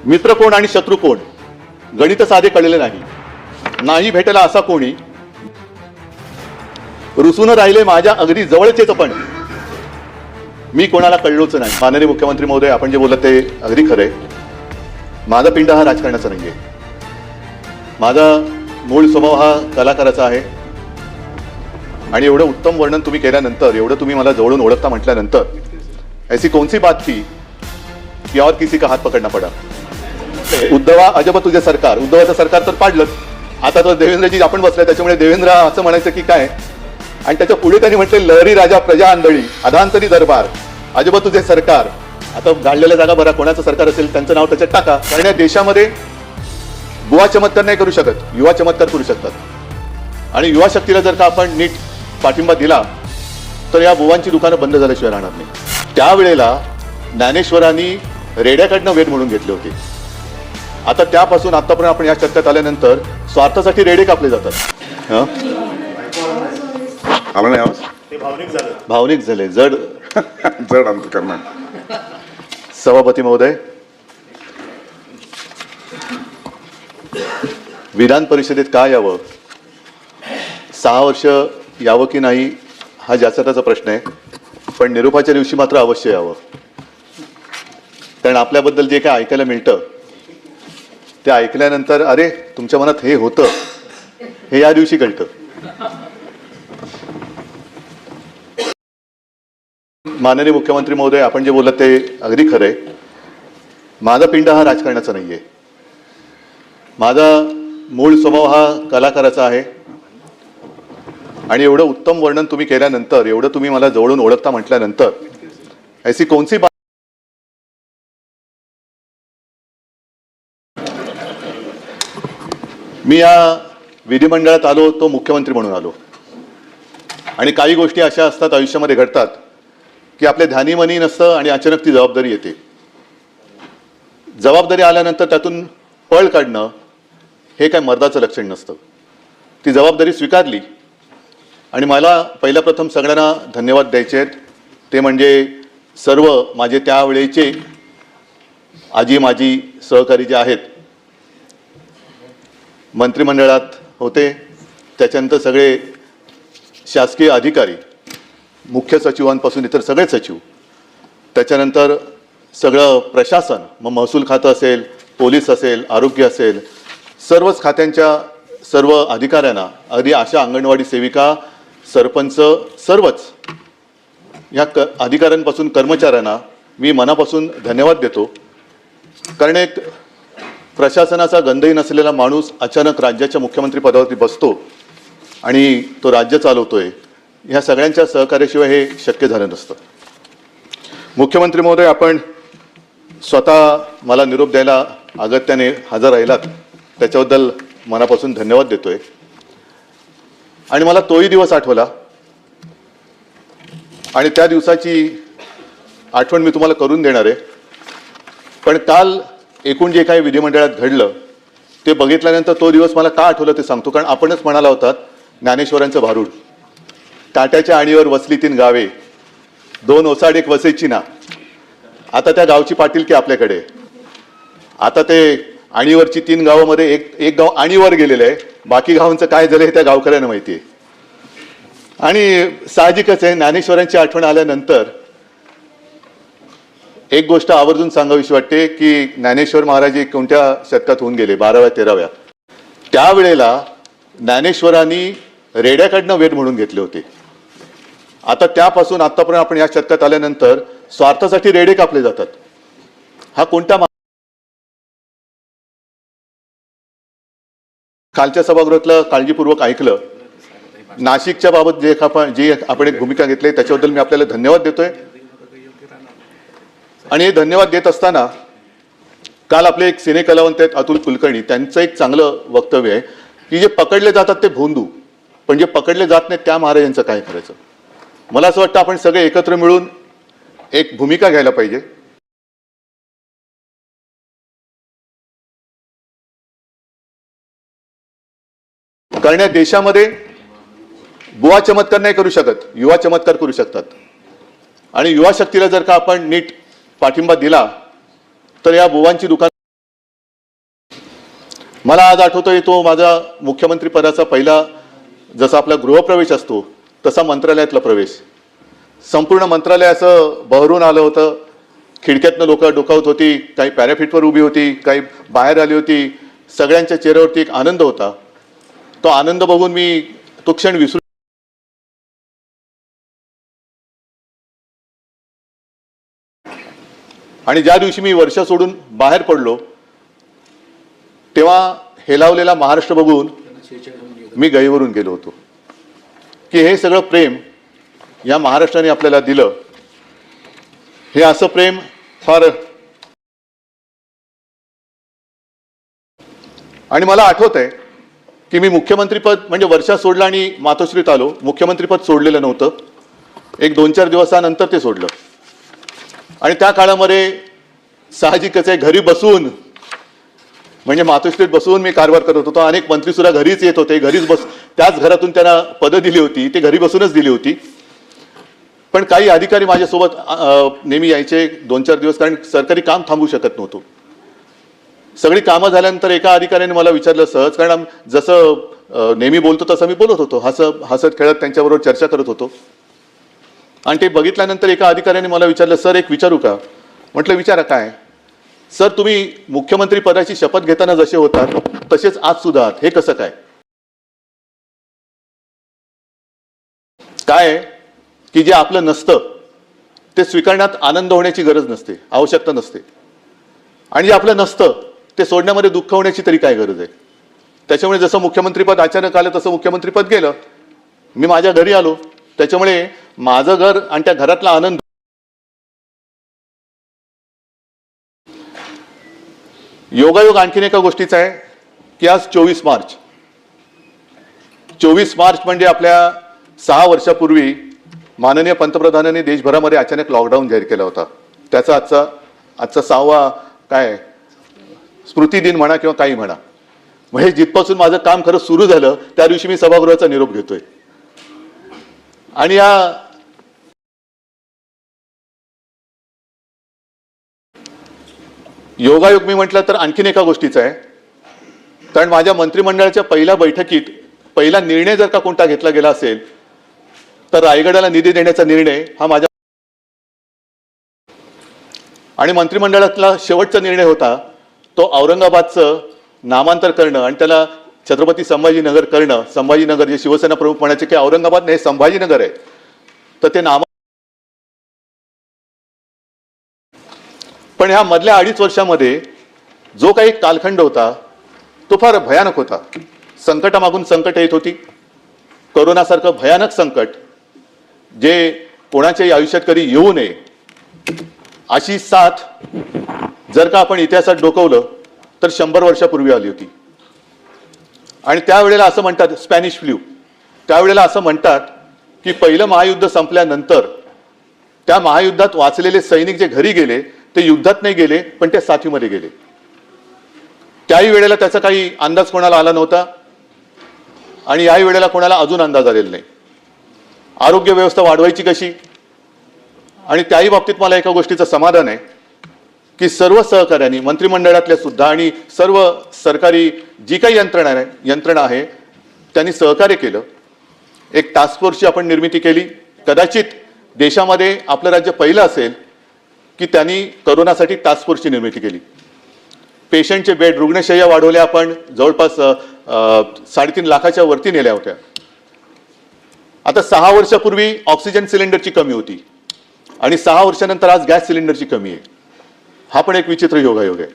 मित्र कोण आणि शत्रू कोण गणित साधे कळलेले नाही भेटला असा कोणी रुसून राहिले माझ्या अगदी जवळचेच पण मी कोणाला कळलोच नाही। माननीय मुख्यमंत्री महोदय, आपण जे बोलत ते अगदी खरंय। माझा पिंड हा राजकारणाचा नाहीये। माझा मूळ स्वभाव हा कलाकाराचा आहे आणि एवढं उत्तम वर्णन तुम्ही केल्यानंतर, एवढं तुम्ही मला जवळून ओळखता म्हटल्यानंतर ऐसी कौन सी बात थी कि और किसी का हात पकडना पडा। उद्धवा अजब तुझे सरकार, उद्धवाचं सरकार तर पाडलंच, आता तर देवेंद्रजी आपण बसले, त्याच्यामुळे देवेंद्र असं म्हणायचं की काय। आणि त्याच्या पुढे त्यांनी म्हटले लहरी राजा प्रजा आंधळी अधांतरी दरबार अजब तुझे सरकार। आता गाडलेल्या जागा भरा, कोणाचं सरकार असेल त्यांचं नाव त्याच्यात टाका। कारण या देशामध्ये बुवा चमत्कार नाही करू शकत, युवा चमत्कार करू शकतात। आणि युवा शक्तीला जर का आपण नीट पाठिंबा दिला तर या बुवांची दुकानं बंद झाल्याशिवाय राहणार नाही। त्यावेळेला ज्ञानेश्वरांनी रेड्याकडनं वेद म्हणून घेतले होते। आता त्यापासून आतापर्यंत आपण या शतकात आल्यानंतर स्वार्थासाठी रेडे कापले जातात। आला नाही आवाज? भावनिक झाले, जड जड अंतकरण। सभापती महोदय, विधान परिषदेत का यावं, 6 वर्ष यावं की नाही हा ज्याचा त्याचा प्रश्न आहे, पण निरोपाच्या दिवशी मात्र अवश्य यावं। कारण आपल्याबद्दल जे काय ऐकायला मिळतं ते ऐकल्यानंतर अरे तुमच्या मनात हे होतं हे या दिवशी कळतं। माननीय मुख्यमंत्री महोदय, आपण जे बोलत ते अगदी खरंय। माझा पिंड हा राजकारणाचा नाहीये। माझा मूळ स्वभाव हा कलाकाराचा आहे आणि एवढं उत्तम वर्णन तुम्ही केल्यानंतर, एवढं तुम्ही मला जवळून ओळखता म्हटल्यानंतर ऐसी कौन सी बात। मी या विधिमंडळात आलो तो मुख्यमंत्री म्हणून आलो आणि काही गोष्टी अशा असतात आयुष्यामध्ये घडतात की आपले ध्यानीमनी नसतं आणि अचानक ती जबाबदारी येते। जबाबदारी आल्यानंतर त्यातून पळ काढणं हे काय मर्दाचं लक्षण नसतं। ती जबाबदारी स्वीकारली आणि मला पहिल्या प्रथम सगळ्यांना धन्यवाद द्यायचे आहेत। ते म्हणजे सर्व माझे त्यावेळेचे आजी माजी सहकारी जे आहेत, मंत्रिमंडळात होते, त्याच्यानंतर सगळे शासकीय अधिकारी, मुख्य सचिवांपासून इतर सगळे सचिव, त्याच्यानंतर सगळं प्रशासन, मग महसूल खातं असेल, पोलीस असेल, आरोग्य असेल, सर्वच खात्यांच्या सर्व अधिकाऱ्यांना, अगदी आशा, अंगणवाडी सेविका, सरपंच, सर्वच या अधिकाऱ्यांपासून कर्मचाऱ्यांना मी मनापासून धन्यवाद देतो। कारण एक प्रशासनाचा गंधही नसलेला माणूस अचानक राज्याच्या मुख्यमंत्री पदावरती बसतो आणि तो राज्य चालवतोय, ह्या सगळ्यांच्या सहकार्याशिवाय हे शक्य झालं नसतं। मुख्यमंत्री महोदय, आपण स्वतः मला निरोप द्यायला अगत्याने हजर राहिलात, त्याच्याबद्दल मनापासून धन्यवाद देतोय। आणि मला तोही दिवस आठवला आणि त्या दिवसाची आठवण मी तुम्हाला करून देणार आहे। पण काल एकूण जे काही विधिमंडळात घडलं ते बघितल्यानंतर तो दिवस मला का आठवलं ते सांगतो। कारण आपणच म्हणाला होतात ज्ञानेश्वरांचं भारूड, ताट्याच्या आणीवर वसली 3 गावे, 2 ओसाड 1 वसईची ना। आता त्या गावची पाटीलकी आपल्याकडे। आता ते आणीवरची 3 गावामध्ये एक गाव आणीवर गेलेलं आहे, बाकी गावांचं काय झालं हे त्या गावकऱ्यांना माहिती आहे। आणि साहजिकच आहे, ज्ञानेश्वरांची आठवण आल्यानंतर एक गोष्ट आवर्जून सांगावीशी वाटते की ज्ञानेश्वर महाराज कोणत्या शतकात होऊन गेले, 12व्या 13व्या। त्यावेळेला ज्ञानेश्वरांनी रेड्याकडनं वेद म्हणून घेतले होते। आता त्यापासून आतापर्यंत आपण या शतकात आल्यानंतर स्वार्थासाठी रेडे कापले जातात। हा कोणता कालच्या सभागृहातलं काळजीपूर्वक ऐकलं। नाशिकच्या बाबत जे आपण एक भूमिका घेतली त्याच्याबद्दल मी आपल्याला धन्यवाद देतोय। आणि हे धन्यवाद देत असताना काल आपले एक सिने कलावंत आहेत अतुल कुलकर्णी, त्यांचं एक चांगलं वक्तव्य आहे की जे पकडले जातात ते भोंदू, पण जे पकडले जात नाहीत त्या महाराजांचं काय करायचं। मला असं वाटतं आपण सगळे एकत्र मिळून एक भूमिका घ्यायला पाहिजे। कारण या देशामध्ये बुवा चमत्कार नाही करू शकत, युवा चमत्कार करू शकतात। आणि युवा शक्तीला जर का आपण नीट पाठिंबा दिला तर या बुवांची दुकान मला आज आठवतोय तो माझा मुख्यमंत्री पदाचा पहिला, जसा आपला गृहप्रवेश असतो तसा मंत्रालयातला प्रवेश. संपूर्ण मंत्रालय असं बहरून आलं होतं. खिडक्यातनं लोक डोकावत होती, काही पॅराफिटवर उभी होती, काही बाहेर आली होती. सगळ्यांच्या चेहऱ्यावरती एक आनंद होता. तो आनंद बघून मी तो क्षण विसरू. आणि ज्या दिवशी मी वर्ष सोडून बाहेर पडलो तेव्हा हेलावलेला महाराष्ट्र बघून मी गहिवरून गेलो होतो की हे सगळं प्रेम या महाराष्ट्राने आपल्याला दिलं. हे असं प्रेम फार. आणि मला आठवतंय की मी मुख्यमंत्रीपद म्हणजे वर्षा सोडलं आणि मातोश्रीत आलो. मुख्यमंत्रीपद सोडलेलं नव्हतं. एक 2-4 दिवसानंतर ते सोडलं. आणि त्या काळामध्ये साहजिकच आहे, घरी बसून म्हणजे मातोश्रीत बसून मी कारभार करत होतो. अनेक मंत्री सुद्धा घरीच येत होते. घरीच त्याच घरातून त्यांना पदं दिली होती, ते घरी बसूनच दिली होती. पण काही अधिकारी माझ्यासोबत नेहमी यायचे 2-4 दिवस, कारण सरकारी काम थांबू शकत नव्हतो. सगळी कामं झाल्यानंतर एका अधिकाऱ्याने मला विचारलं सहज, कारण जसं नेहमी बोलतो तसं मी बोलत होतो, हसत खेळत त्यांच्याबरोबर चर्चा करत होतो. आणि ते बघितल्यानंतर एका अधिकाऱ्याने मला विचारलं, सर एक विचारू का? म्हटलं विचारा. काय? सर तुम्ही मुख्यमंत्री पदाची शपथ घेताना जसे होतात तसेच आज सुद्धा आहात, हे कसं काय? काय की जे आपलं नसतं ते स्वीकारण्यात आनंद होण्याची गरज नसते, आवश्यकता नसते. आणि जे आपलं नसतं ते सोडण्यामध्ये दुःख होण्याची तरी काय गरज आहे? त्याच्यामुळे जसं मुख्यमंत्रीपद अचानक आलं तसं मुख्यमंत्रीपद गेलं. मी माझ्या घरी आलो. त्याच्यामुळे माझं घर आणि त्या घरातला आनंद. योगायोग आणखीन एका गोष्टीचा आहे की आज 24 मार्च. 24 मार्च म्हणजे आपल्या 6 वर्षापूर्वी माननीय पंतप्रधानांनी देशभरामध्ये अचानक लॉकडाऊन जाहीर केला होता. त्याचा आजचा 6वा काय स्मृती दिन म्हणा किंवा काही म्हणा. म्हणजे जिथपासून माझं काम खरं सुरू झालं त्या दिवशी मी सभागृहाचा निरोप घेतोय. आणि या योगायोग मी म्हटलं तर आणखीन एका गोष्टीचा आहे. कारण माझ्या मंत्रिमंडळाच्या पहिल्या बैठकीत पहिला निर्णय जर का कोणता घेतला गेला असेल तर रायगडाला निधी देण्याचा निर्णय हा माझ्या. आणि मंत्रिमंडळातला शेवटचा निर्णय होता तो औरंगाबादचं नामांतर करणं आणि त्याला छत्रपती संभाजीनगर करणं. संभाजीनगर जे शिवसेना प्रमुख म्हणायचे की औरंगाबाद नाही संभाजीनगर आहे, तर ते नाम. पण ह्या मधल्या 2.5 वर्षामध्ये जो काही कालखंड होता तो फार भयानक होता. संकटामागून संकट येत होती. कोरोनासारखं भयानक संकट जे कोणाच्याही आयुष्यात कधी येऊ नये अशी साथ जर का आपण इतिहासात डोकवलं तर 100 वर्षापूर्वी आली होती. आणि त्यावेळेला असं म्हणतात स्पॅनिश फ्लू. त्यावेळेला असं म्हणतात की पहिलं महायुद्ध संपल्यानंतर त्या महायुद्धात वाचलेले सैनिक जे घरी गेले ते युद्धात नाही गेले पण त्या साथीमध्ये गेले. त्याही वेळेला त्याचा काही अंदाज कोणाला आला नव्हता आणि याही वेळेला कोणाला अजून अंदाज आलेला नाही. आरोग्य व्यवस्था वाढवायची कशी? आणि त्याही बाबतीत मला एका गोष्टीचं समाधान आहे की सर्व सहकार्यांनी मंत्रिमंडळातल्या सुद्धा आणि सर्व सरकारी जी काही यंत्रणा आहे त्यांनी सहकार्य केलं. एक टास्क फोर्सची आपण निर्मिती केली. कदाचित देशामध्ये आपलं राज्य पहिलं असेल की त्यांनी कोरोनासाठी टास्क फोर्सची निर्मिती केली. पेशंटचे बेड रुग्णशय्या वाढवल्या. आपण जवळपास 3.5 लाखाच्या वरती नेल्या होत्या. आता 6 वर्षापूर्वी ऑक्सिजन सिलेंडरची कमी होती आणि 6 वर्षानंतर आज गॅस सिलेंडरची कमी आहे. हा पण एक विचित्र योगायोग आहे.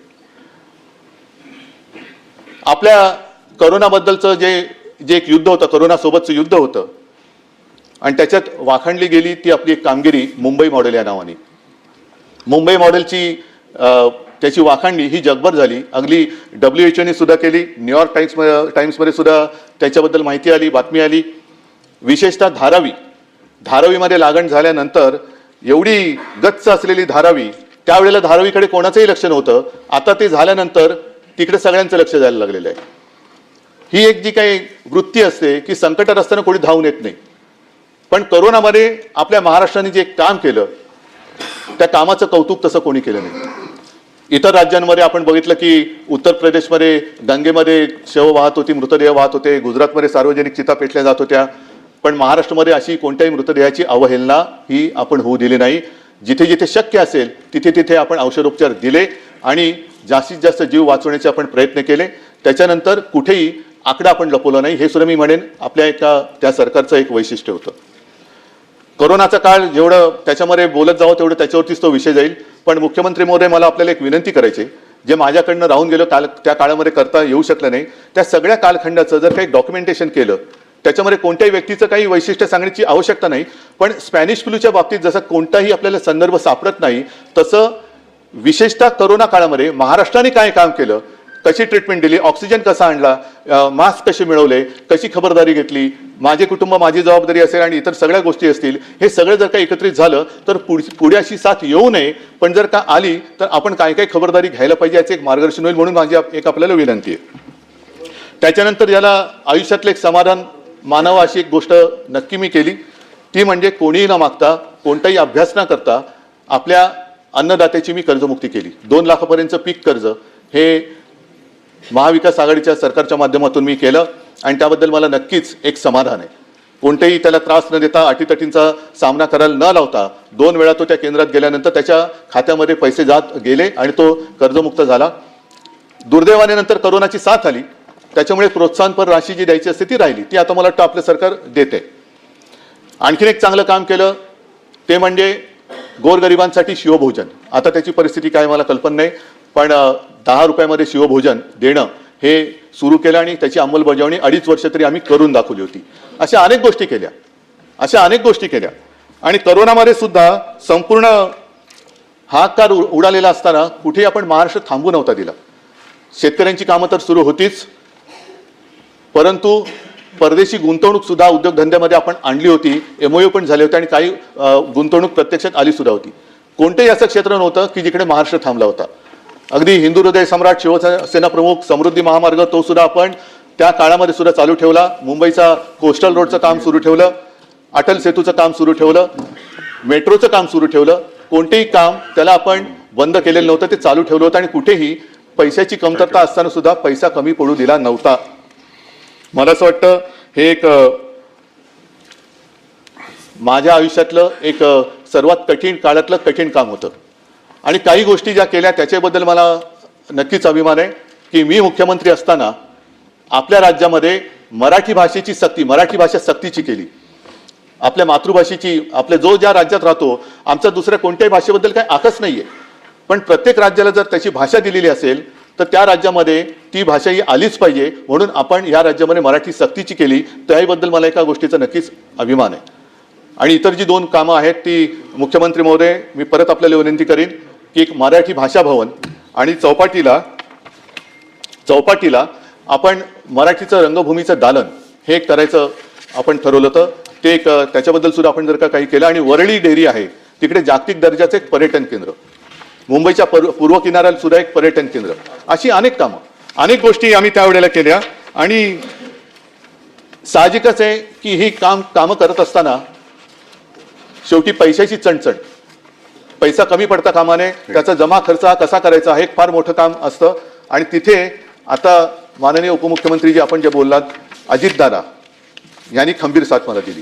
आपल्या कोरोनाबद्दलचं जे एक युद्ध होतं, कोरोनासोबतचं युद्ध होतं आणि त्याच्यात वाखाणली गेली ती आपली एक कामगिरी मुंबई मॉडेल या नावाने. मुंबई मॉडेलची त्याची वाखाणणी ही जगभर झाली. अगदी WHO सुद्धा केली. न्यूयॉर्क टाइम्समध्ये सुद्धा त्याच्याबद्दल माहिती आली, बातमी आली. विशेषतः धारावीमध्ये लागण झाल्यानंतर एवढी गच्च असलेली धारावी, त्यावेळेला धारावीकडे कोणाचंही लक्ष नव्हतं. आता ते झाल्यानंतर तिकडे सगळ्यांचं लक्ष जायला लागलेलं आहे. ही एक जी काही वृत्ती असते की संकटात असताना कोणी धावून येत नाही. पण कोरोनामध्ये आपल्या महाराष्ट्राने जे काम केलं त्या कामाचं कौतुक तसं कोणी केलं नाही. इतर राज्यांमध्ये आपण बघितलं की उत्तर प्रदेशमध्ये गंगेमध्ये शव वाहत होती, मृतदेह वाहत होते, गुजरातमध्ये सार्वजनिक चिता पेटल्या जात होत्या, पण महाराष्ट्रामध्ये अशी कोणत्याही मृतदेहाची अवहेलना ही आपण होऊ दिली नाही. जिथे जिथे शक्य असेल तिथे तिथे आपण औषधोपचार दिले आणि जास्तीत जास्त जीव वाचवण्याचे आपण प्रयत्न केले. त्याच्यानंतर कुठेही आकडा आपण लपवला नाही. हे सुद्धा मी म्हणेन आपल्या त्या सरकारचं एक वैशिष्ट्य होतं. कोरोनाचा काळ जेवढं त्याच्यामध्ये बोलत जावं तेवढं त्याच्यावरतीच तो विषय जाईल. पण मुख्यमंत्री महोदय, मला आपल्याला एक विनंती करायची, जे माझ्याकडनं राहून गेलो त्या काळामध्ये करता येऊ शकलं नाही, त्या सगळ्या कालखंडाचं जर काही डॉक्युमेंटेशन केलं, त्याच्यामध्ये कोणत्याही व्यक्तीचं काही वैशिष्ट्य सांगण्याची आवश्यकता नाही, पण स्पॅनिश फ्लूच्या बाबतीत जसं कोणताही आपल्याला संदर्भ सापडत नाही, तसं विशेषतः कोरोना काळामध्ये महाराष्ट्राने काय काम केलं, कशी ट्रीटमेंट दिली, ऑक्सिजन कसा आणला, मास्क कसे मिळवले, कशी खबरदारी घेतली, माझे कुटुंब माझी जबाबदारी असेल आणि इतर सगळ्या गोष्टी असतील, हे सगळं जर का एकत्रित झालं तर पुढे अशी साथ येऊ नये, पण जर का आली तर आपण काय काय खबरदारी घ्यायला पाहिजे याचं एक मार्गदर्शन होईल, म्हणून माझी एक आपल्याला विनंती आहे. त्याच्यानंतर याला आयुष्यातलं एक समाधान मानावं अशी एक गोष्ट नक्की मी केली, ती म्हणजे कोणीही न मागता, कोणताही अभ्यास न करता आपल्या अन्नदात्याची मी कर्जमुक्ती केली. 2 लाखापर्यंतचं पीक कर्ज हे महाविकास आघाडीच्या सरकारच्या माध्यमातून मी केलं आणि त्याबद्दल मला नक्कीच एक समाधान आहे. कोणतेही त्याला त्रास न देता, अटीतटींचा सामना करायला न लावता 2 वेळा तो त्या केंद्रात गेल्यानंतर त्याच्या खात्यामध्ये पैसे जात गेले आणि तो कर्जमुक्त झाला. दुर्दैवाने नंतर कोरोनाची साथ आली, त्याच्यामुळे प्रोत्साहनपर राशी जी द्यायची असते ती राहिली, ती आता मला वाटतं आपलं सरकार देते. आणखीन एक चांगलं काम केलं ते म्हणजे गोरगरिबांसाठी शिवभोजन. आता त्याची परिस्थिती काय मला कल्पना नाही, पण 10 रुपयामध्ये शिवभोजन देणं हे सुरू केलं आणि त्याची अंमलबजावणी 2.5 वर्ष तरी आम्ही करून दाखवली होती. अशा अनेक गोष्टी केल्या आणि कोरोनामध्ये सुद्धा संपूर्ण हाहाकार उडालेला असताना कुठेही आपण महाराष्ट्र थांबू नव्हता दिला. शेतकऱ्यांची कामं तर सुरू होतीच, परंतु परदेशी गुंतवणूक सुद्धा उद्योगधंद्यामध्ये आपण आणली होती, MOU पण झाले होते आणि काही गुंतवणूक प्रत्यक्षात आली सुद्धा होती. कोणतेही असं क्षेत्र नव्हतं की जिकडे महाराष्ट्र थांबला होता. अगदी हिंदू हृदय सम्राट शिवसेना प्रमुख समृद्धी महामार्ग तो सुद्धा आपण त्या काळामध्ये सुद्धा चालू ठेवला. मुंबईचा कोस्टल रोडचं काम सुरू ठेवलं, अटल सेतूचं काम सुरू ठेवलं, मेट्रोचं काम सुरू ठेवलं. कोणतेही काम त्याला आपण बंद केलेलं नव्हतं, ते चालू ठेवलं होतं आणि कुठेही पैशाची कमतरता असताना सुद्धा पैसा कमी पडू दिला नव्हता. मला असं वाटतं हे एक माझ्या आयुष्यातलं एक सर्वात कठीण काळातलं कठीण काम होतं आणि काही गोष्टी ज्या केल्या त्याच्याबद्दल मला नक्कीच अभिमान आहे की मी मुख्यमंत्री असताना आपल्या राज्यामध्ये मराठी भाषेची सक्ती, मराठी भाषा सक्तीची केली. आपल्या मातृभाषेची, आपल्या ज्या राज्यात राहतो, आमचा दुसऱ्या कोणत्याही भाषेबद्दल काही आकस नाहीये, पण प्रत्येक राज्याला जर त्याची भाषा दिलेली असेल तर त्या राज्यामध्ये ती भाषा ही आलीच पाहिजे, म्हणून आपण या राज्यामध्ये मराठी सक्तीची केली. त्याबद्दल मला एका गोष्टीचा नक्कीच अभिमान आहे. आणि इतर जी 2 कामं आहेत ती मुख्यमंत्री महोदय, मी परत आपल्याला विनंती करीन की एक मराठी भाषा भवन आणि चौपाटीला आपण मराठीचं रंगभूमीचं दालन हे करायचं आपण ठरवलं होतं. ते एक त्याच्याबद्दल सुद्धा आपण जर का काही केलं. आणि वरळी डेअरी आहे तिकडे जागतिक दर्जाचं एक पर्यटन केंद्र, मुंबईच्या पूर्व किनाऱ्याला सुद्धा एक पर्यटन केंद्र, अशी अनेक कामं, अनेक गोष्टी आम्ही त्यावेळेला केल्या. आणि साहजिकच आहे की ही कामं करत असताना शेवटी पैशाची चणचण, पैसा कमी पडता कामा नये, त्याचा जमा खर्च हा कसा करायचा हे एक फार मोठं काम असतं. आणि तिथे आता माननीय उपमुख्यमंत्री जी आपण जे बोललात, अजितदादा यांनी खंबीर साथ मला दिली.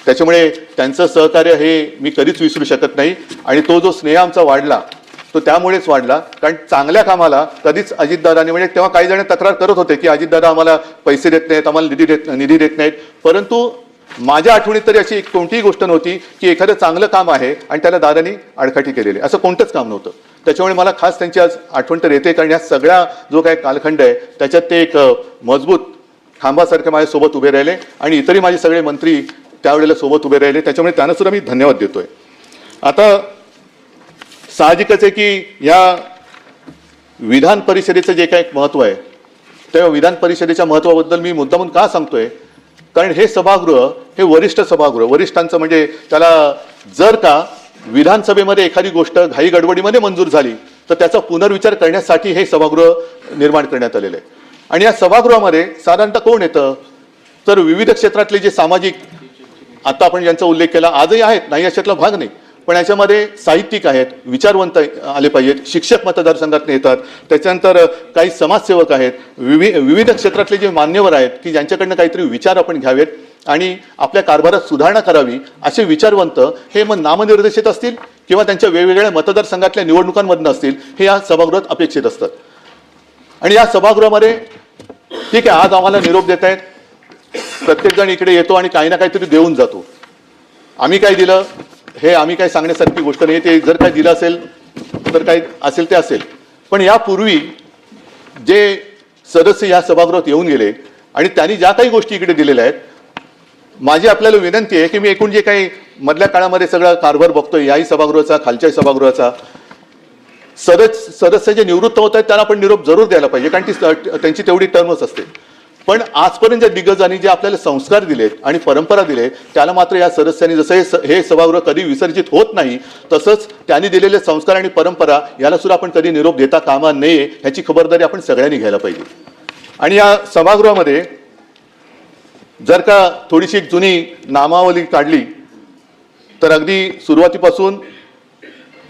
त्याच्यामुळे त्यांचं सहकार्य हे मी कधीच विसरू शकत नाही. आणि तो जो स्नेह आमचा वाढला तो त्यामुळेच वाढला कारण चांगल्या कामाला कधीच अजितदादांनी, म्हणजे तेव्हा काही जण तक्रार करत होते की अजितदादा आम्हाला पैसे देत नाहीत, आम्हाला निधी देत नाहीत, परंतु माझ्या आठवणीत तरी अशी कोणतीही गोष्ट नव्हती की एखादं चांगलं काम आहे आणि त्याला दादांनी आडकाठी केलेली, असं कोणतंच काम नव्हतं. त्याच्यामुळे मला खास त्यांची आज आठवण तर येते, कारण या सगळ्या जो काही कालखंड आहे त्याच्यात ते एक मजबूत खांबासारखे माझ्यासोबत उभे राहिले आणि इतरही माझे सगळे मंत्री त्यावेळेला सोबत उभे राहिले. त्याच्यामुळे त्यांना सुद्धा मी धन्यवाद देतोय. आता साहजिकच आहे की या विधान परिषदेचं जे काही महत्त्व आहे त्या विधान परिषदेच्या महत्त्वाबद्दल मी मुद्दामून का सांगतोय, कारण हे सभागृह हे वरिष्ठ सभागृह, वरिष्ठांचं म्हणजे त्याला जर का विधानसभेमध्ये एखादी गोष्ट घाई गडबडीमध्ये मंजूर झाली तर त्याचा पुनर्विचार करण्यासाठी हे सभागृह निर्माण करण्यात आलेलं आहे. आणि या सभागृहामध्ये साधारणतः कोण येतं तर विविध क्षेत्रातले जे सामाजिक, आता आपण ज्यांचा उल्लेख केला आजही आहेत, नाही अशातला भाग नाही, पण याच्यामध्ये साहित्यिक आहेत, विचारवंत आले पाहिजेत, शिक्षक मतदारसंघात येतात, त्याच्यानंतर काही समाजसेवक आहेत, विविध क्षेत्रातले जे मान्यवर आहेत की ज्यांच्याकडनं काहीतरी विचार आपण घ्यावेत आणि आपल्या कारभारात सुधारणा करावी, असे विचारवंत हे मग नामनिर्देशित असतील किंवा त्यांच्या वेगवेगळ्या मतदारसंघातल्या निवडणुकांमधून असतील, हे या सभागृहात अपेक्षित असतात. आणि या सभागृहामध्ये ठीक आहे, आज आम्हाला निरोप देत आहेत, प्रत्येकजण इकडे येतो आणि काही ना काहीतरी देऊन जातो. आम्ही काय दिलं हे आम्ही काय सांगण्यासारखी गोष्ट नाही, ते जर काय दिलं असेल तर काय असेल ते असेल. पण यापूर्वी जे सदस्य या सभागृहात येऊन गेले आणि त्यांनी ज्या काही गोष्टी इकडे दिलेल्या आहेत, माझी आपल्याला विनंती आहे की मी एकूण जे काही मधल्या काळामध्ये सगळा कारभार बघतोय, याही सभागृहाचा, खालच्या सभागृहाचा, सदस्य जे निवृत्त होत आहेत त्यांना आपण निरोप जरूर द्यायला पाहिजे, कारण ती त्यांची तेवढी टर्मच असते. पण आजपर्यंत ज्या दिग्गजांनी जे आपल्याला संस्कार दिलेत आणि परंपरा दिले, त्याला मात्र या सदस्यांनी, जसं हे सभागृह कधी विसर्जित होत नाही, तसंच त्यांनी दिलेले संस्कार आणि परंपरा याला सुद्धा आपण कधी निरोप देता कामा नये, ह्याची खबरदारी आपण सगळ्यांनी घ्यायला पाहिजे. आणि या सभागृहामध्ये जर का थोडीशी एक जुनी नामावली काढली तर अगदी सुरुवातीपासून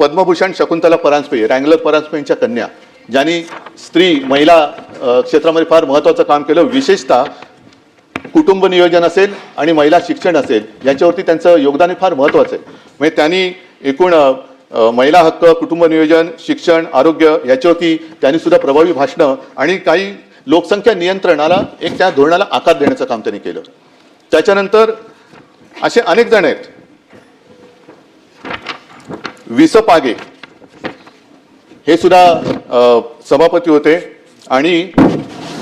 पद्मभूषण शकुंतला परांजपे, रँगलर परांजपे यांच्या कन्या, ज्यांनी स्त्री महिला क्षेत्रामध्ये फार महत्त्वाचं काम केलं, विशेषतः कुटुंब नियोजन असेल आणि महिला शिक्षण असेल, याच्यावरती त्यांचं योगदान हे फार महत्त्वाचं आहे. म्हणजे त्यांनी एकूण महिला हक्क, कुटुंब नियोजन, शिक्षण, आरोग्य याच्यावरती त्यांनी सुद्धा प्रभावी भाषणं आणि काही लोकसंख्या नियंत्रणाला एक त्या धोरणाला आकार देण्याचं काम त्यांनी केलं. त्याच्यानंतर असे अनेक जण आहेत. विस पागे हे सुद्धा सभापती होते आणि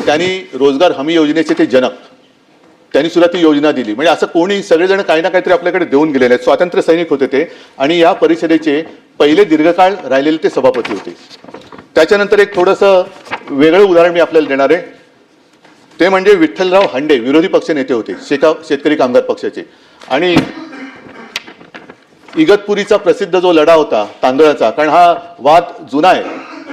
त्यांनी रोजगार हमी योजनेचे ते जनक, त्यांनी सुद्धा ती योजना दिली. म्हणजे असं कोणी, सगळेजण काही ना काहीतरी आपल्याकडे देऊन गेलेले आहेत. स्वातंत्र्य सैनिक होते ते आणि या परिषदेचे पहिले दीर्घकाळ राहिलेले ते सभापती होते. त्याच्यानंतर एक थोडंसं वेगळं उदाहरण मी आपल्याला देणार आहे, ते म्हणजे विठ्ठलराव हंडे, विरोधी पक्ष नेते होते, शेतकरी कामगार पक्षाचे. आणि इगतपुरीचा प्रसिद्ध जो लढा होता तांदळाचा, कारण हा वाद जुना आहे,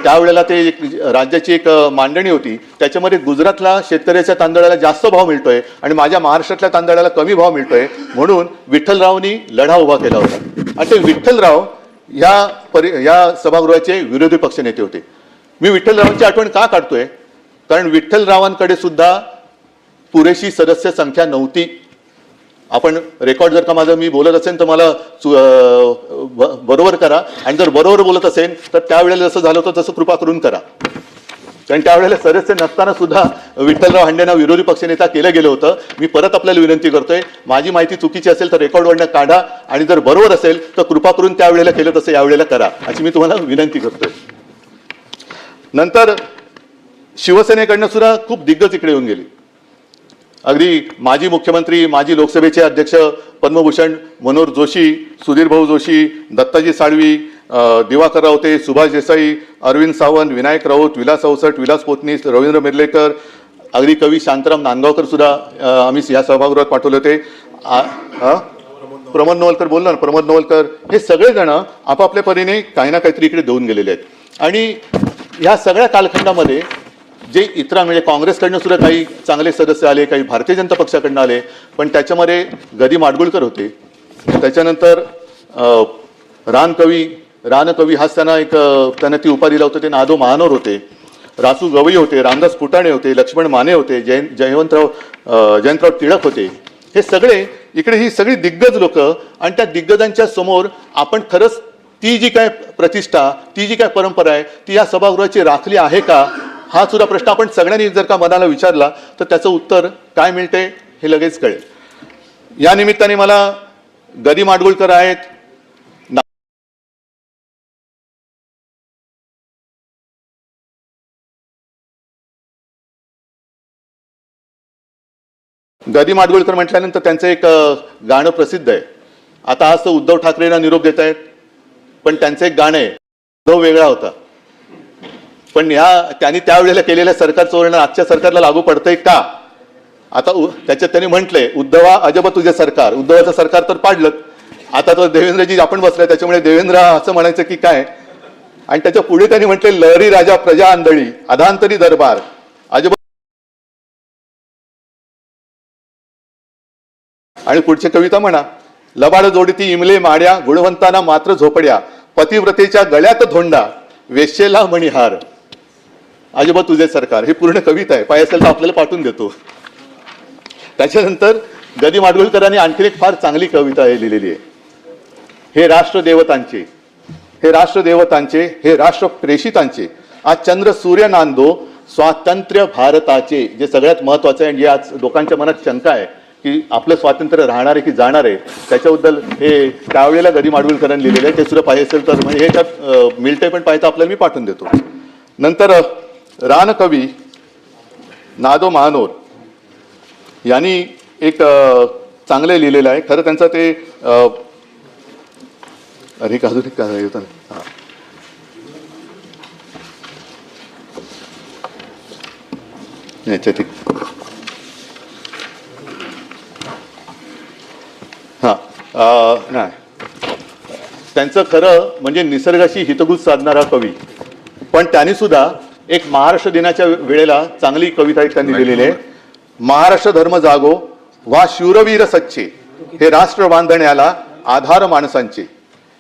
त्यावेळेला ते एक राज्याची एक मांडणी होती, त्याच्यामध्ये गुजरातला शेतकऱ्याच्या तांदळाला जास्त भाव मिळतोय आणि माझ्या महाराष्ट्रातल्या तांदळाला कमी भाव मिळतोय, म्हणून विठ्ठलरावनी लढा उभा केला होता. आणि ते विठ्ठलराव या सभागृहाचे विरोधी पक्ष नेते होते. मी विठ्ठलरावांची आठवण का काढतोय, कारण विठ्ठलरावांकडे सुद्धा पुरेशी सदस्य संख्या नव्हती. आपण रेकॉर्ड जर का माझं मी बोलत असेल तर मला बरोबर करा, आणि जर बरोबर बोलत असेल तर त्यावेळेला जसं झालं होतं तसं कृपा करून करा. कारण त्यावेळेला सदस्य नसताना सुद्धा विठ्ठलराव हंडेंना विरोधी पक्षनेता केलं गेलं होतं. मी परत आपल्याला विनंती करतोय, माझी माहिती चुकीची असेल तर रेकॉर्डवरनं काढा, आणि जर बरोबर असेल तर कृपा करून त्यावेळेला केलं तसं यावेळेला करा, अशी मी तुम्हाला विनंती करतोय. नंतर शिवसेनेकडनं सुद्धा खूप दिग्गज इकडे येऊन गेले. अगदी माजी मुख्यमंत्री, माजी लोकसभेचे अध्यक्ष पद्मभूषण मनोहर जोशी, सुधीर भाऊ जोशी, दत्ताजी साळवी, दिवाकर रावते, सुभाष देसाई, अरविंद सावंत, विनायक राऊत, विलास अवसट, विलास पोतनीस, रवींद्र मिर्लेकर, अगदी कवी शांताराम नांदगावकर सुद्धा आम्ही या सभागृहात पाठवले होते. प्रमोद नवलकर बोलला ना, प्रमोद नवलकर, हे सगळेजण आपापल्या परीने काही ना काहीतरी इकडे देऊन गेलेले आहेत. आणि ह्या सगळ्या कालखंडामध्ये जे इतर म्हणजे काँग्रेसकडनं सुद्धा काही चांगले सदस्य आले, काही भारतीय जनता पक्षाकडनं आले, पण त्याच्यामध्ये गदी माडगुळकर होते. त्याच्यानंतर रानकवी हाच त्यांना ती उपाधी दिला होता, ते नादो महानोर होते, रासू गवई होते, रामदास फुटाणे होते, लक्ष्मण माने होते, जयंतराव टिळक होते. हे सगळे इकडे, ही सगळी दिग्गज लोक, आणि त्या दिग्गजांच्या समोर आपण खरंच ती जी काय प्रतिष्ठा, ती जी काय परंपरा आहे, ती या सभागृहाची राखली आहे का, हा सुद्धा प्रश्न आपण सगळ्यांनी जर का मनाला विचारला तर त्याचं उत्तर काय मिळते हे लगेच कळेल. या निमित्ताने मला गदी माडगुळकर आहेत, गदी माडगुळकर म्हटल्यानंतर त्यांचं एक गाणं प्रसिद्ध आहे. आता आज तर उद्धव ठाकरेंना निरोप देत आहेत, पण त्यांचं एक गाणं आहे, उद्धव वेगळा होता. पण त्यांनी त्यावेळेला केलेल्या सरकारचं वर्णन आजच्या सरकारला लागू पडतंय का? आता त्याच्यात त्यांनी म्हटलंय, उद्धवा अजब तुझे सरकार. उद्धवाचं सरकार तर पाडलं, आता तो देवेंद्रजी आपण बसलाय, त्याच्यामुळे देवेंद्र असं म्हणायचं की काय. आणि त्याच्या पुढे त्यांनी म्हटले, लहरी राजा प्रजा आंधळी अधांतरी दरबार अजब. आणि पुढची कविता म्हणा, लबाड जोडती इमले माड्या, गुणवंतांना मात्र झोपड्या, पतिव्रतेच्या गळ्यात धोंडा, वेश्येला मणिहार. आजोबा तुझे सरकार, ही पूर्ण कविता आहे. पाहिजे असेल तर आपल्याला पाठवून देतो. त्याच्यानंतर गदी माडगुळकरांनी आणखी एक फार चांगली कविता लिहिलेली आहे. हे राष्ट्रदेवतांचे, हे राष्ट्रदेवतांचे, हे राष्ट्र प्रेषितांचे, आज चंद्र सूर्य नांदो स्वातंत्र्य भारताचे. जे सगळ्यात महत्वाचं आहे आणि जे आज लोकांच्या मनात शंका आहे की आपलं स्वातंत्र्य राहणार आहे की जाणार आहे, त्याच्याबद्दल हे त्यावेळेला गदी माडगुळकरांनी लिहिलेलं आहे. ते सुद्धा पाहिजे असेल तर म्हणजे हे त्यात मिळतंय, पण पाहिजे आपल्याला मी पाठवून देतो. नंतर रानकवी नादो महानोर यांनी एक चांगलं लिहिलेलं आहे. खरं त्यांचं ते अरे अजून एक काय होतं ना, याच्यात नाही, त्यांचं खरं म्हणजे निसर्गाशी हितगुज साधणारा कवी. पण त्यांनी सुद्धा एक महाराष्ट्र दिनाच्या वेळेला चांगली कविता एक त्यांनी लिहिलेली आहे. महाराष्ट्र धर्म जागो वा शूरवीर सच्चे, हे राष्ट्र बांधण्याला आधार माणसांचे,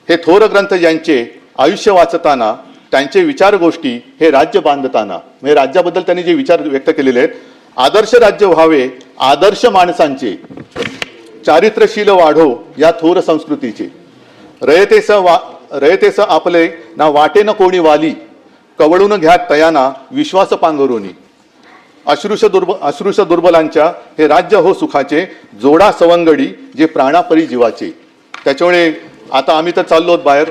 हे थोर ग्रंथ ज्यांचे आयुष्य वाचताना, त्यांचे विचार गोष्टी हे राज्य बांधताना. म्हणजे राज्याबद्दल त्यांनी जे विचार व्यक्त केलेले आहेत, आदर्श राज्य व्हावे आदर्श माणसांचे, चारित्र्यशील वाढो या थोर संस्कृतीचे, रयतेस आपले ना वाटे न कोणी वाली, कवळून घ्या तयाना विश्वास पांघरुनी, अश्रुष दुर्बलांच्या हे राज्य हो सुखाचे, जोडा सवंगडी जे प्राणापरी जीवाचे. त्याच्यामुळे आता आम्ही तर चाललो बाहेर,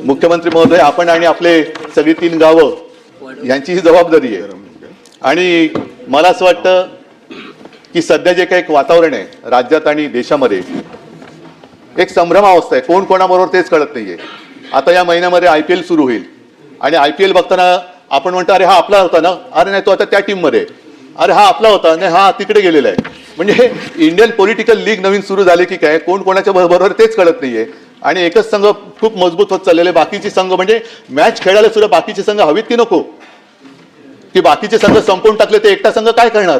मुख्यमंत्री महोदय आपण आणि आपले सगळी 3 गावं यांची ही जबाबदारी आहे. आणि मला असं वाटतं की सध्या जे काही एक वातावरण आहे राज्यात आणि देशामध्ये, एक संभ्रमावस्था आहे. कोण कोणाबरोबर तेच कळत नाहीये. आता या महिन्यामध्ये IPL सुरू होईल आणि IPL बघताना आपण म्हणतो अरे हा आपला होता ना, अरे नाही तो आता त्या टीममध्ये, अरे हा आपला होता नाही हा तिकडे गेलेला आहे. म्हणजे इंडियन पॉलिटिकल लीग नवीन सुरू झाले की काय, कोण कोणाच्या बरोबर तेच कळत नाहीये. आणि एकच संघ खूप मजबूत होत चाललेले, बाकीचे संघ म्हणजे मॅच खेळायला सुद्धा बाकीचे संघ हवेत की नको, की बाकीचे संघ संपवून टाकले ते एकटा संघ काय करणार.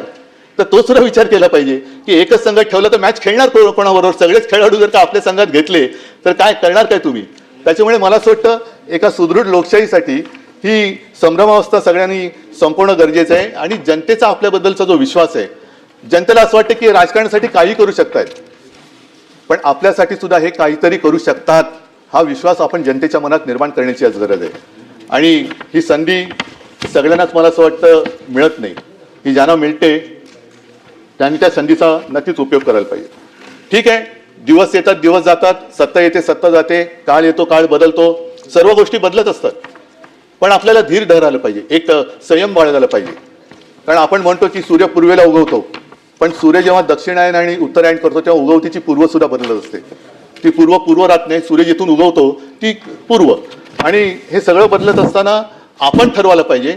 तर तो सुद्धा विचार केला पाहिजे की एकच संघ ठेवला तर मॅच खेळणार कोणाबरोबर. सगळेच खेळाडू जर का आपल्या संघात घेतले तर काय करणार काय तुम्ही. त्याच्यामुळे मला असं वाटतं एका सुदृढ लोकशाहीसाठी ही संभ्रमावस्था सगळ्यांनी संपवणं गरजेचं आहे. आणि जनतेचा आपल्याबद्दलचा जो विश्वास आहे, जनतेला असं वाटतं की राजकारणासाठी काही करू शकतायत, पण आपल्यासाठी सुद्धा हे काहीतरी करू शकतात, हा विश्वास आपण जनतेच्या मनात निर्माण करण्याची आज गरज आहे. आणि ही संधी सगळ्यांनाच मला असं वाटतं मिळत नाही. ही ज्यांना मिळते त्यांनी त्या संधीचा नक्कीच उपयोग करायला पाहिजे. ठीक आहे, दिवस येतात दिवस जातात, सत्ता येते सत्ता जाते, काळ येतो काळ बदलतो, सर्व गोष्टी बदलत असतात. पण आपल्याला धीर धरायला पाहिजे, एक संयम बाळगायला पाहिजे. कारण आपण म्हणतो की सूर्य पूर्वेला उगवतो, पण सूर्य जेव्हा दक्षिणायन आणि उत्तरायण करतो तेव्हा उगवतीची पूर्व सुद्धा बदलत असते. ती पूर्व राहत नाही, सूर्य जिथून उगवतो ती पूर्व. आणि हे सगळं बदलत असताना आपण ठरवायला पाहिजे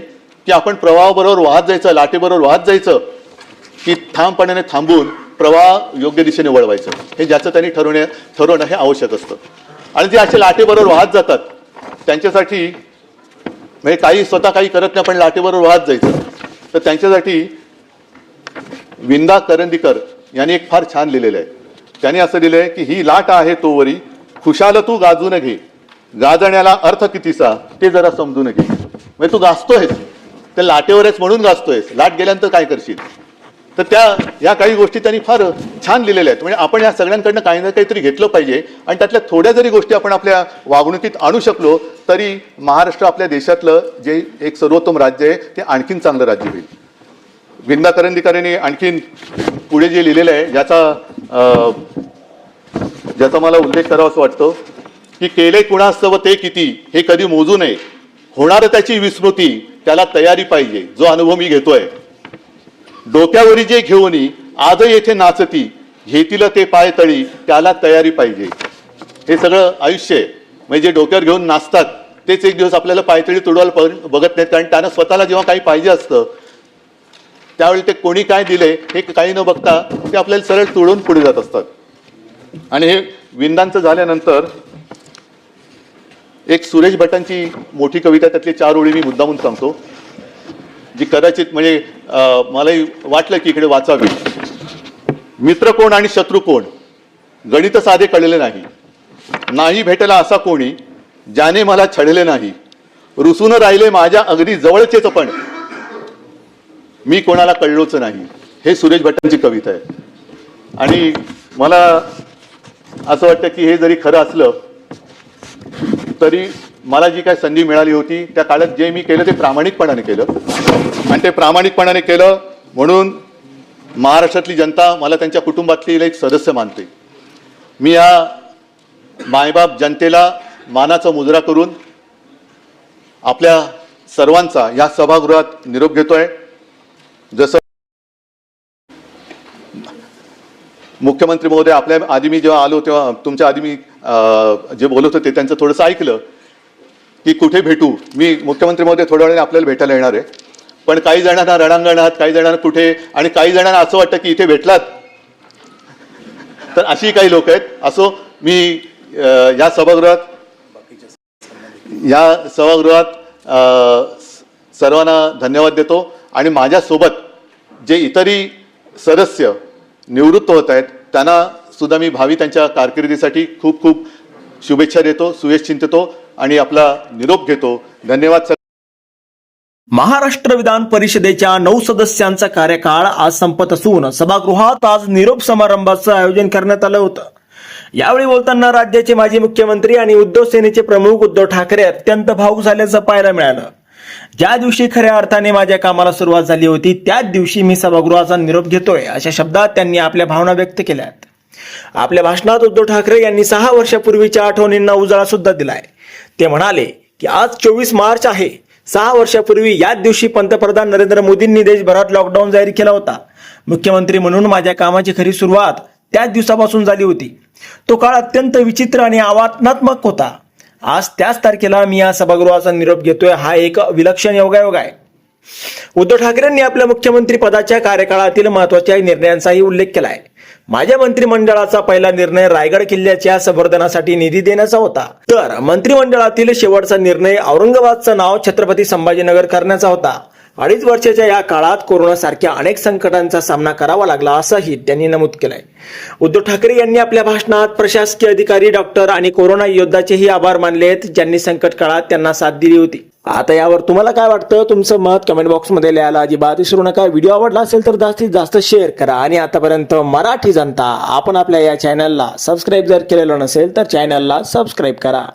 की आपण प्रवाहाबरोबर वाहत जायचं, लाटेबरोबर वाहत जायचं, की ठामपणाने थांबून प्रवाह योग्य दिशेने वळवायचं. हे ज्याचं त्यांनी ठरवणं हे आवश्यक असतं. आणि जे असे लाटेबरोबर वाहत जातात त्यांच्यासाठी म्हणजे काही स्वतः काही करत नाही पण लाटेबरोबर वाहत जायचं, तर त्यांच्यासाठी विंदा करंदीकर यांनी एक फार छान लिहिलेलं आहे. त्यांनी असं लिहिलंय की ही लाट आहे तोवरी, खुशाल तू गाजून घे, गाजण्याला अर्थ कितीसा ते जरा समजून घे. म्हणजे तू गाजतोयस, त्या लाटेवर आहेस म्हणून गाजतोयस, लाट गेल्यानंतर काय करशील. तर या काही गोष्टी त्यांनी फार छान लिहिलेल्या आहेत. म्हणजे आपण या सगळ्यांकडनं काही ना काहीतरी घेतलं पाहिजे आणि त्यातल्या थोड्या जरी गोष्टी आपण आपल्या वागणुकीत आणू शकलो तरी महाराष्ट्र आपल्या देशातलं जे एक सर्वोत्तम राज्य आहे ते आणखीन चांगलं राज्य होईल. विंदा करंदीकरांनी आणखीन पुढे जे लिहिलेलं आहे ज्याचा मला उल्लेख करावा असं वाटतो की केले कुणास्तव ते किती हे कधी मोजू नये, होणार त्याची विस्मृती त्याला तयारी पाहिजे, जो अनुभव मी घेतोय. डोक्यावरी जे घेऊनी आज येथे नाचती, घेतील ते पाय तळी त्याला तयारी पाहिजे. हे सगळं आयुष्य आहे. म्हणजे जे डोक्यावर घेऊन नाचतात तेच एक दिवस आपल्याला पायतळी तुडवायला बघत नाहीत, कारण त्यांना स्वतःला जेव्हा काही पाहिजे असतं त्यावेळी ते कोणी काय दिले हे काही न बघता ते आपल्याला सरळ तुडवून पुढे जात असतात. आणि हे विंदांचं झाल्यानंतर एक सुरेश भटांची मोठी कविता, त्यातली 4 ओळी मी मुद्दामून सांगतो, जी कदाचित म्हणजे मलाही वाटलं की इकडे वाचावी. मित्र कोण आणि शत्रू कोण गणित साधे कळले नाही, नाही भेटला असा कोणी ज्याने मला छळले नाही, रुसून राहिले माझ्या अगदी जवळचेच पण मी कोणाला कळलोच नाही. हे सुरेश भटांची कविता आहे. आणि मला असं वाटतं की हे जरी खरं असलं तरी मला जी काय संधी मिळाली होती त्या काळात जे मी केलं ते प्रामाणिकपणाने केलं, आणि ते प्रामाणिकपणाने केलं म्हणून महाराष्ट्रातली जनता मला त्यांच्या कुटुंबातली एक सदस्य मानते. मी या मायबाप जनतेला मानाचा मुजरा करून आपल्या सर्वांचा या सभागृहात निरोप घेतोय. जसं मुख्यमंत्री महोदय आपल्या आधी मी जेव्हा आलो तेव्हा तुमच्या आधी मी जे बोलत होते त्यांचं थोडंसं ऐकलं की कुठे भेटू. मी मुख्यमंत्री महोदय थोड्या वेळाने आपल्याला भेटायला येणार आहे, पण काही जणांना रणांगणात, काही जणांना कुठे, आणि काही जणांना असं वाटतं की इथे भेटलात तर अशी काही लोक आहेत. असो, मी या सभागृहात सर्वांना धन्यवाद देतो. आणि माझ्यासोबत जे इतरही सदस्य निवृत्त होत आहेत त्यांना सुद्धा मी भावी त्यांच्या कारकिर्दीसाठी खूप खूप शुभेच्छा देतो, शुभेच्छिंततो आणि आपला निरोप घेतो. धन्यवाद. महाराष्ट्र विधान परिषदेच्या 9 सदस्यांचा कार्यकाळ आज संपत असून सभागृहात आज निरोप समारंभाचं आयोजन करण्यात आलं होतं. यावेळी बोलताना राज्याचे माजी मुख्यमंत्री आणि उद्धव सेनेचे प्रमुख उद्धव ठाकरे अत्यंत भावुक झाल्याचं पाहायला मिळालं. ज्या दिवशी खऱ्या अर्थाने माझ्या कामाला सुरुवात झाली होती त्याच दिवशी मी सभागृहाचा निरोप घेतोय अशा शब्दात त्यांनी आपल्या भावना व्यक्त केल्यात. आपल्या भाषणात उद्धव ठाकरे यांनी 6 वर्षापूर्वीच्या आठवणींना उजाळा सुद्धा दिलाय. ते म्हणाले की आज 24 मार्च आहे. 6 वर्षापूर्वी याच दिवशी पंतप्रधान नरेंद्र मोदींनी देशभरात लॉकडाऊन जाहीर केला होता. मुख्यमंत्री म्हणून माझ्या कामाची खरी सुरुवात त्याच दिवसापासून झाली होती. तो काळ अत्यंत विचित्र आणि आव्हानात्मक होता. आज त्याच तारखेला मी या सभागृहाचा निरोप घेतोय हा एक विलक्षण योगायोग आहे. उद्धव ठाकरेंनी आपल्या मुख्यमंत्री पदाच्या कार्यकाळातील महत्त्वाच्या निर्णयांचाही उल्लेख केलाय. माझ्या मंत्रिमंडळाचा पहिला निर्णय रायगड किल्ल्याच्या संवर्धनासाठी निधी देण्याचा होता, तर मंत्रिमंडळातील शेवटचा निर्णय औरंगाबादचं नाव छत्रपती संभाजीनगर करण्याचा होता. 2.5 वर्षाच्या या काळात कोरोनासारख्या अनेक संकटांचा सामना करावा लागला असंही त्यांनी नमूद केलंय. उद्धव ठाकरे यांनी आपल्या भाषणात प्रशासकीय अधिकारी, डॉक्टर आणि कोरोना योद्धाचेही आभार मानलेत ज्यांनी संकट काळात त्यांना साथ दिली होती. आता यावर तुम्हाला काय वाटतं? तुमचं मत कमेंट बॉक्समध्ये लिहायला अजिबात विसरू नका. व्हिडिओ आवडला असेल तर जास्तीत जास्त शेअर करा. आणि आतापर्यंत मराठी जनता आपण आपल्या या चॅनलला सबस्क्राईब जर केलेलं नसेल तर चॅनलला सबस्क्राईब करा.